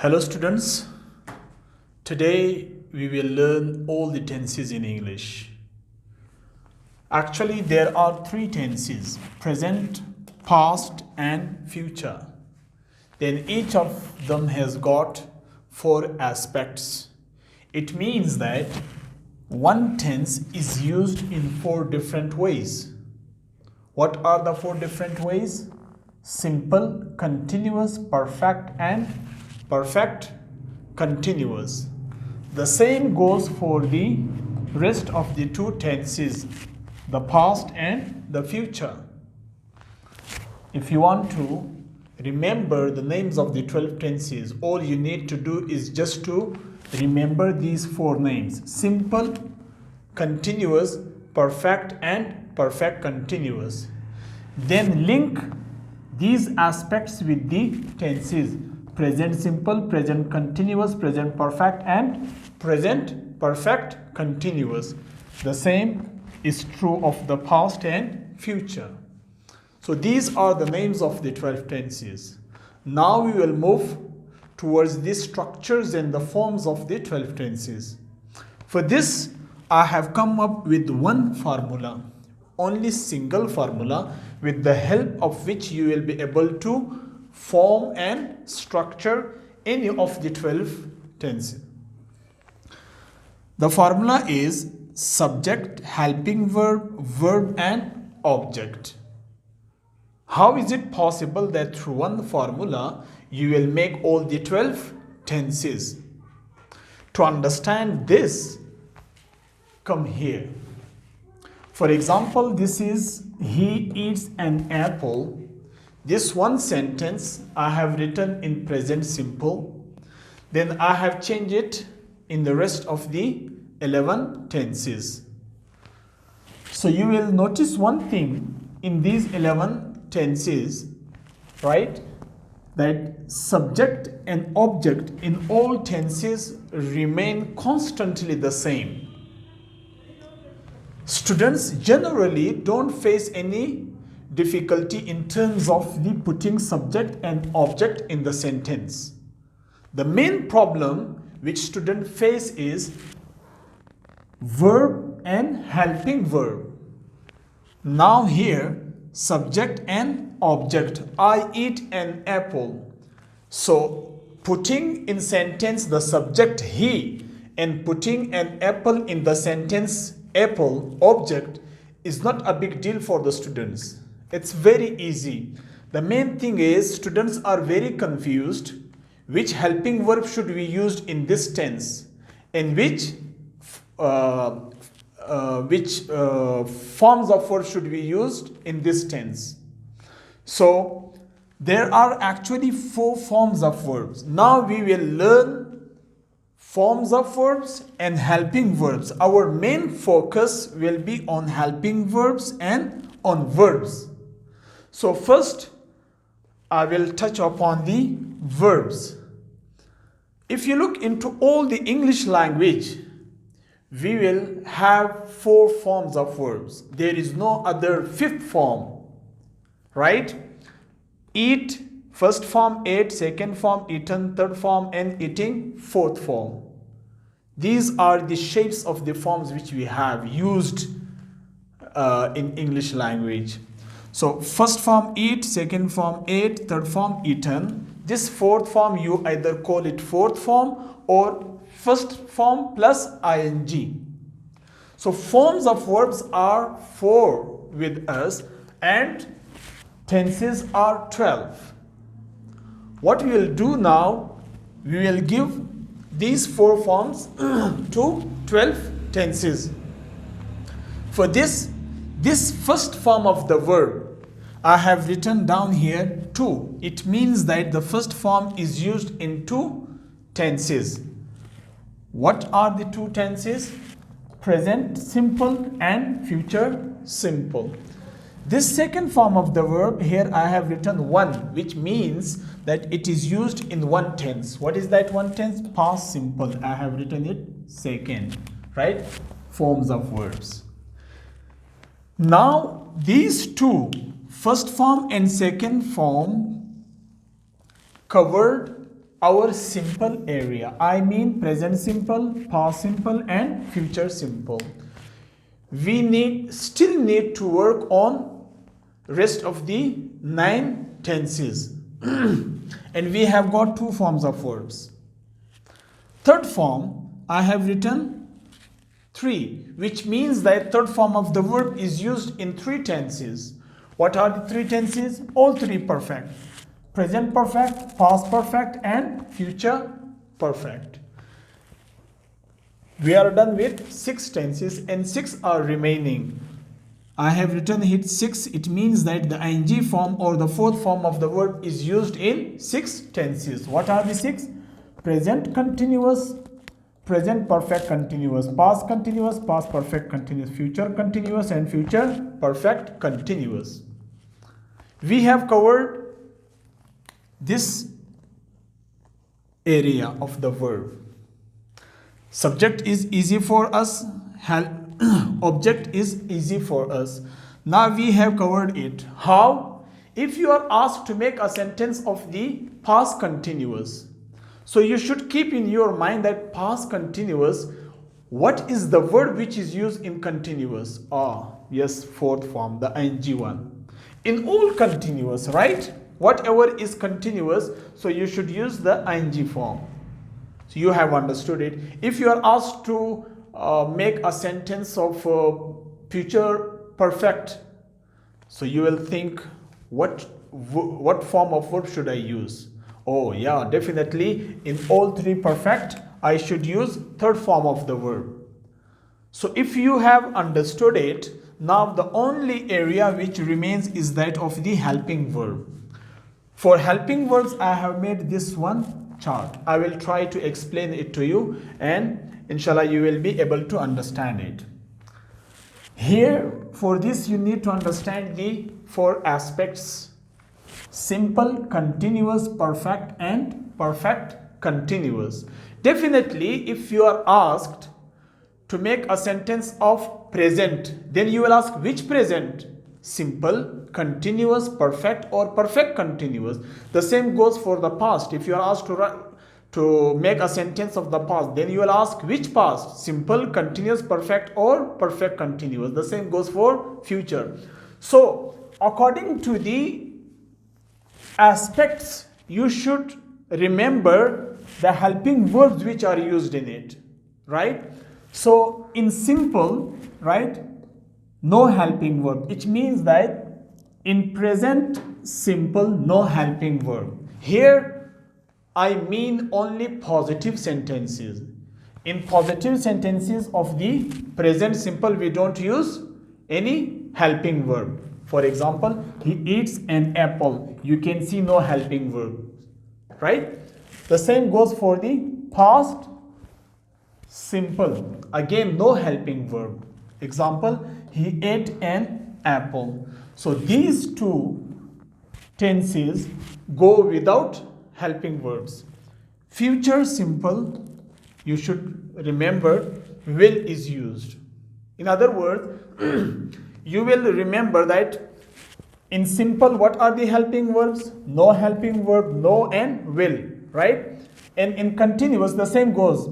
Hello students, today we will learn all the tenses in English. Actually there are three tenses: present, past and future. Then each of them has got four aspects. It means that one tense is used in four different ways. What are the four different ways? Simple, continuous, perfect and perfect continuous. The same goes for the rest of the two tenses, the past and the future. If you want to remember the names of the 12 tenses, all you need to do is just to remember these four names: simple, continuous, perfect and perfect continuous. Then link these aspects with the tenses: present simple, present continuous, present perfect and present perfect continuous. The same is true of the past and future. So these are the names of the 12 tenses. Now we will move towards the structures and the forms of the 12 tenses. For this, I have come up with one formula, only single formula, with the help of which you will be able to form and structure any of the 12 tenses. The formula is subject, helping verb, verb and object. How is it possible that through one formula you will make all the 12 tenses? To understand this, come here. For example, this is he eats an apple. This one sentence I have written in present simple. Then I have changed it in the rest of the 11 tenses. So you will notice one thing in these 11 tenses, right? That subject and object in all tenses remain constantly the same. Students generally don't face any difficulty in terms of the putting subject and object in the sentence. The main problem which students face is verb and helping verb. Now here, subject and object. I eat an apple. So putting in sentence the subject he and putting an apple in the sentence apple object is not a big deal for the students. It's very easy. The main thing is students are very confused which helping verb should be used in this tense and which forms of verb should be used in this tense. So there are actually four forms of verbs. Now we will learn forms of verbs and helping verbs. Our main focus will be on helping verbs and on verbs. So first I will touch upon the verbs. If you look into all the English language, we will have four forms of verbs. There is no other fifth form, right? Eat, first form; ate, second form; eaten, third form; and eating, fourth form. These are the shapes of the forms which we have used in English language. So first form eat, second form ate, third form eaten. This fourth form you either call it fourth form or first form plus ing. So forms of verbs are 4 with us and tenses are 12. What we will do now, we will give these 4 forms to 12 tenses. For this first form of the verb, I have written down here 2. It means that the first form is used in 2 tenses. What are the 2 tenses? Present simple and future simple. This second form of the verb, here I have written 1, which means that it is used in one tense. What is that one tense? Past simple. I have written it second, right? Forms of verbs. Now these 2, first form and second form, covered our simple area. I mean present simple, past simple and future simple. We still need to work on rest of the 9 tenses. And we have got 2 forms of verbs. Third form, I have written 3, which means that third form of the verb is used in 3 tenses. What are the 3 tenses? All 3 perfect. Present perfect, past perfect and future perfect. We are done with 6 tenses and 6 are remaining. I have written here 6. It means that the ing form or the 4th form of the verb is used in 6 tenses. What are the 6? Present continuous, present perfect continuous, past perfect continuous, future continuous and future perfect continuous. We have covered this area of the verb. Subject is easy for us, object is easy for us. Now we have covered it. How? If you are asked to make a sentence of the past continuous, so you should keep in your mind that past continuous, what is the word which is used in continuous? Yes, 4th form, the ing one. In all continuous, right? Whatever is continuous, so you should use the ing form. So you have understood it. If you are asked to make a sentence of future perfect, so you will think, what form of verb should I use? Oh yeah, definitely in all 3 perfect, I should use 3rd form of the verb. So if you have understood it, now the only area which remains is that of the helping verb. For helping verbs, I have made this one chart. I will try to explain it to you and inshallah you will be able to understand it. Here, for this you need to understand the 4 aspects: simple, continuous, perfect and perfect continuous. Definitely, if you are asked to make a sentence of present, then you will ask which present? Simple, continuous, perfect or perfect continuous. The same goes for the past. If you are asked to make a sentence of the past, then you will ask which past? Simple, continuous, perfect or perfect continuous. The same goes for future. So according to the aspects, you should remember the helping verbs which are used in it, right? So in simple, right, no helping verb, which means that in present simple, no helping verb. Here I mean only positive sentences. In positive sentences of the present simple, we don't use any helping verb. For example, he eats an apple. You can see no helping verb, right? The same goes for the past simple. Again, no helping verb. Example, he ate an apple. So these 2 tenses go without helping verbs. Future simple, you should remember will is used. In other words, you will remember that in simple, what are the helping verbs? No helping verb, no and will, right? And in continuous, the same goes.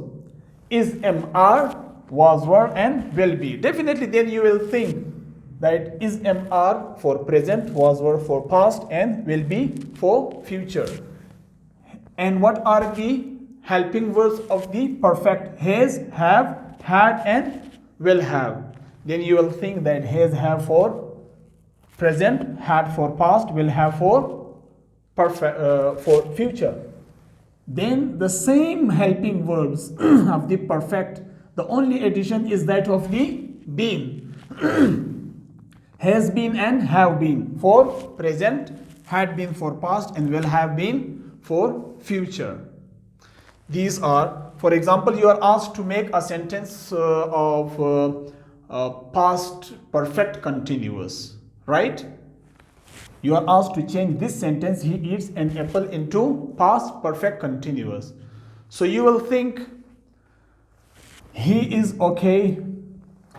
Is, am, are, was, were and will be. Definitely then you will think that is, am, are for present, was, were for past and will be for future. And what are the helping verbs of the perfect? Has, have, had and will have. Then you will think that has, have for present, had for past, will have for perfect, for future. Then the same helping verbs of the perfect, the only addition is that of the been. Has been and have been for present, had been for past and will have been for future. These are, for example, you are asked to make a sentence of past perfect continuous, right? You are asked to change this sentence, he eats an apple, into past perfect continuous. So you will think, he is okay,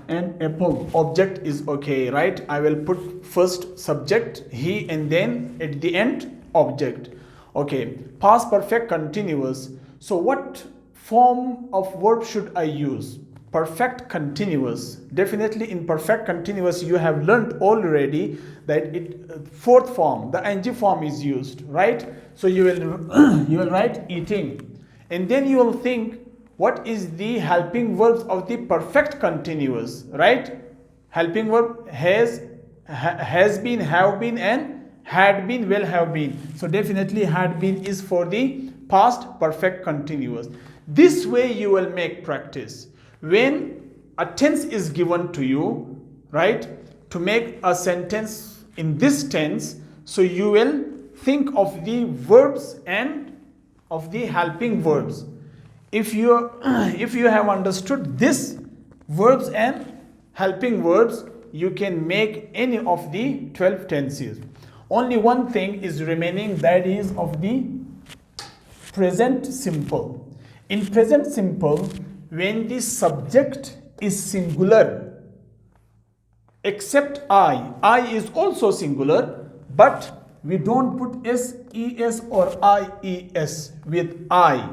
an apple, object is okay, right? I will put first subject, he, and then at the end, object. Okay, past perfect continuous. So what form of verb should I use? Perfect continuous. Definitely in perfect continuous you have learnt already that fourth form, the ing form is used, right? So you will you will write eating, and then you will think what is the helping verbs of the perfect continuous, right? Helping verb has been, have been, and had been, will have been. So definitely had been is for the past perfect continuous. This way you will make practice. When a tense is given to you, right, to make a sentence in this tense, so you will think of the verbs and of the helping verbs. If you have understood this verbs and helping verbs, you can make any of the 12 tenses. Only one thing is remaining, that is of the present simple. In present simple, when the subject is singular, except I is also singular, but we don't put ses or ies with I,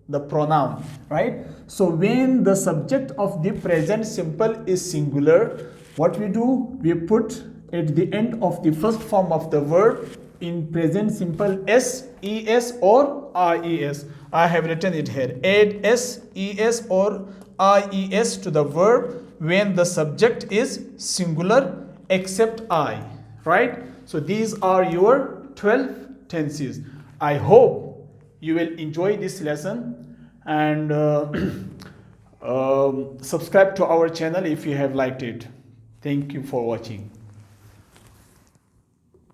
the pronoun, right? So when the subject of the present simple is singular, what we do, we put at the end of the first form of the verb in present simple ses or ies. I have written it here. Add ses or ies to the verb when the subject is singular except I, right? So these are your 12 tenses. I hope you will enjoy this lesson, and subscribe to our channel if you have liked it. Thank you for watching.